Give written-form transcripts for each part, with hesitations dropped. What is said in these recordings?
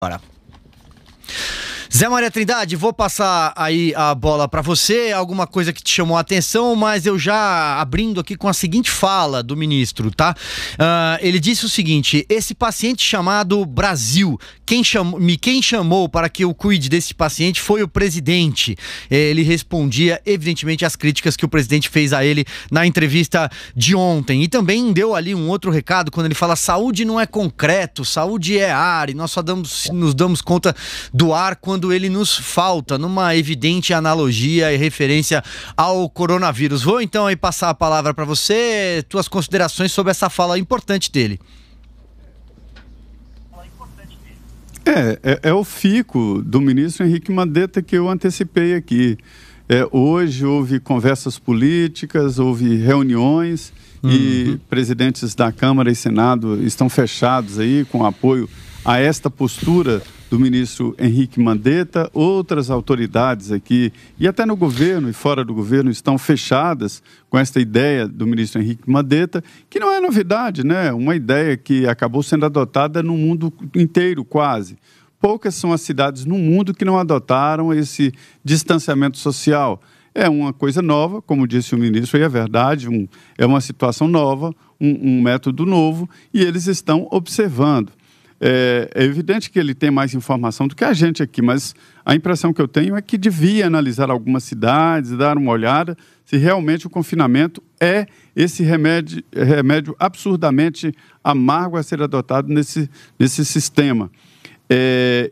Bora. Zé Maria Trindade, vou passar aí a bola para você, alguma coisa que te chamou a atenção, mas eu já abrindo aqui com a seguinte fala do ministro, tá? Ele disse o seguinte: esse paciente chamado Brasil, quem chamou para que eu cuide desse paciente foi o presidente. Ele respondia, evidentemente, às críticas que o presidente fez a ele na entrevista de ontem. E também deu ali um outro recado quando ele fala: saúde não é concreto, saúde é ar, e nós só nos damos conta do ar quando ele nos falta, numa evidente analogia e referência ao coronavírus. Vou então aí passar a palavra para você, tuas considerações sobre essa fala importante dele. É o fico do ministro Henrique Mandetta que eu antecipei aqui. Hoje houve conversas políticas, houve reuniões e presidentes da Câmara e Senado estão fechados aí com apoio a esta postura do ministro Henrique Mandetta. Outras autoridades aqui, e até no governo e fora do governo, estão fechadas com esta ideia do ministro Henrique Mandetta, que não é novidade, né? Uma ideia que acabou sendo adotada no mundo inteiro, quase. Poucas são as cidades no mundo que não adotaram esse distanciamento social. É uma coisa nova, como disse o ministro, e é verdade, é uma situação nova, um método novo, e eles estão observando. É evidente que ele tem mais informação do que a gente aqui, mas a impressão que eu tenho é que devia analisar algumas cidades, dar uma olhada se realmente o confinamento é esse remédio absurdamente amargo a ser adotado nesse sistema.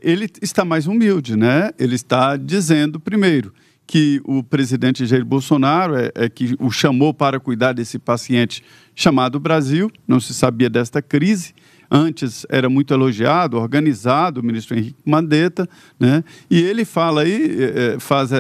Ele está mais humilde, né? Ele está dizendo, primeiro, que o presidente Jair Bolsonaro que o chamou para cuidar desse paciente chamado Brasil, não se sabia desta crise. Antes era muito elogiado, organizado, o ministro Henrique Mandetta, né? E ele fala aí, faz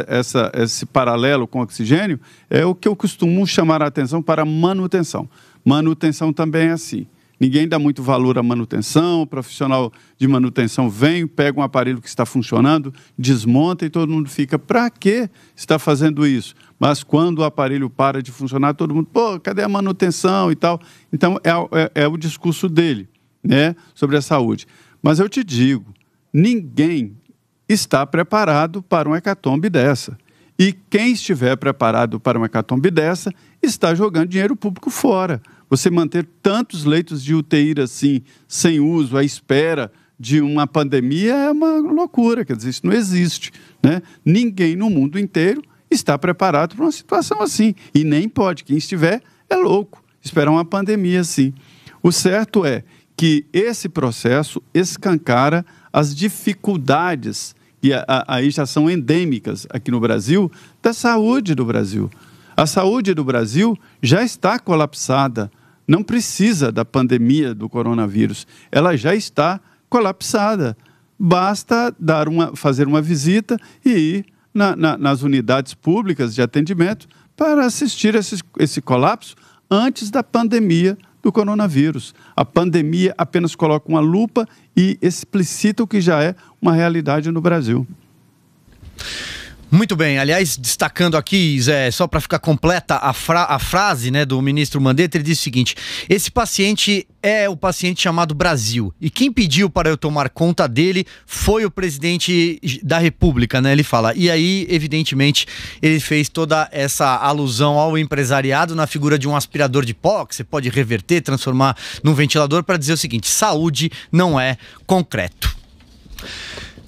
esse paralelo com o oxigênio, é o que eu costumo chamar a atenção para manutenção. Manutenção também é assim. Ninguém dá muito valor à manutenção, o profissional de manutenção vem, pega um aparelho que está funcionando, desmonta e todo mundo fica, para que está fazendo isso? Mas quando o aparelho para de funcionar, todo mundo, cadê a manutenção e tal? Então é o discurso dele, né, sobre a saúde. Mas eu te digo, ninguém está preparado para uma hecatombe dessa. E quem estiver preparado para uma hecatombe dessa está jogando dinheiro público fora. Você manter tantos leitos de UTI assim, sem uso, à espera de uma pandemia, é uma loucura, quer dizer, isso não existe, né? Ninguém no mundo inteiro está preparado para uma situação assim. E nem pode, quem estiver é louco esperar uma pandemia assim. O certo é que esse processo escancara as dificuldades, que aí já são endêmicas aqui no Brasil, da saúde do Brasil. A saúde do Brasil já está colapsada, não precisa da pandemia do coronavírus, ela já está colapsada. Basta fazer uma visita e ir nas unidades públicas de atendimento para assistir esse colapso antes da pandemia do coronavírus. A pandemia apenas coloca uma lupa e explicita o que já é uma realidade no Brasil. Muito bem, aliás, destacando aqui, Zé, só para ficar completa a frase, né, do ministro Mandetta, ele disse o seguinte: esse paciente é o paciente chamado Brasil, e quem pediu para eu tomar conta dele foi o presidente da República, né, ele fala. E aí, evidentemente, ele fez toda essa alusão ao empresariado na figura de um aspirador de pó, que você pode reverter, transformar num ventilador, para dizer o seguinte: saúde não é concreto.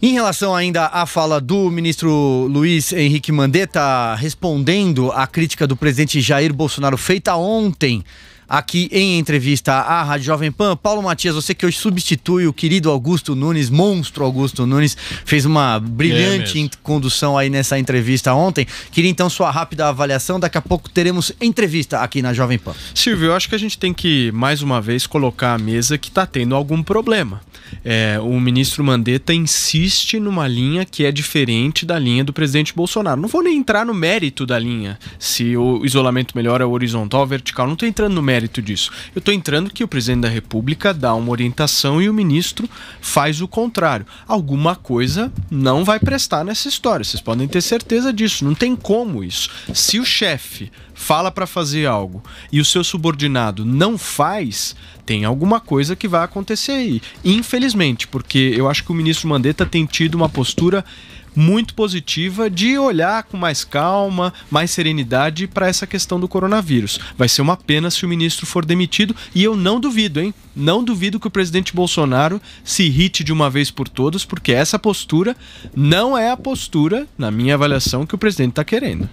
Em relação ainda à fala do ministro Luiz Henrique Mandetta, respondendo à crítica do presidente Jair Bolsonaro feita ontem aqui em entrevista à Rádio Jovem Pan, Paulo Matias, você que hoje substitui o querido Augusto Nunes, monstro Augusto Nunes, fez uma brilhante condução aí nessa entrevista ontem. Queria então sua rápida avaliação, daqui a pouco teremos entrevista aqui na Jovem Pan. Silvio, eu acho que a gente tem que, mais uma vez, colocar à mesa que está tendo algum problema. O ministro Mandetta insiste numa linha que é diferente da linha do presidente Bolsonaro. Não vou nem entrar no mérito da linha, se o isolamento melhor é horizontal ou vertical, não estou entrando no mérito mérito disso. Eu estou entrando que o presidente da República dá uma orientação e o ministro faz o contrário. Alguma coisa não vai prestar nessa história, vocês podem ter certeza disso, não tem como isso. Se o chefe fala para fazer algo e o seu subordinado não faz, tem alguma coisa que vai acontecer aí. Infelizmente, porque eu acho que o ministro Mandetta tem tido uma postura muito positiva de olhar com mais calma, mais serenidade para essa questão do coronavírus. Vai ser uma pena se o ministro for demitido e eu não duvido, hein? Não duvido que o presidente Bolsonaro se irrite de uma vez por todas, porque essa postura não é a postura, na minha avaliação, que o presidente está querendo.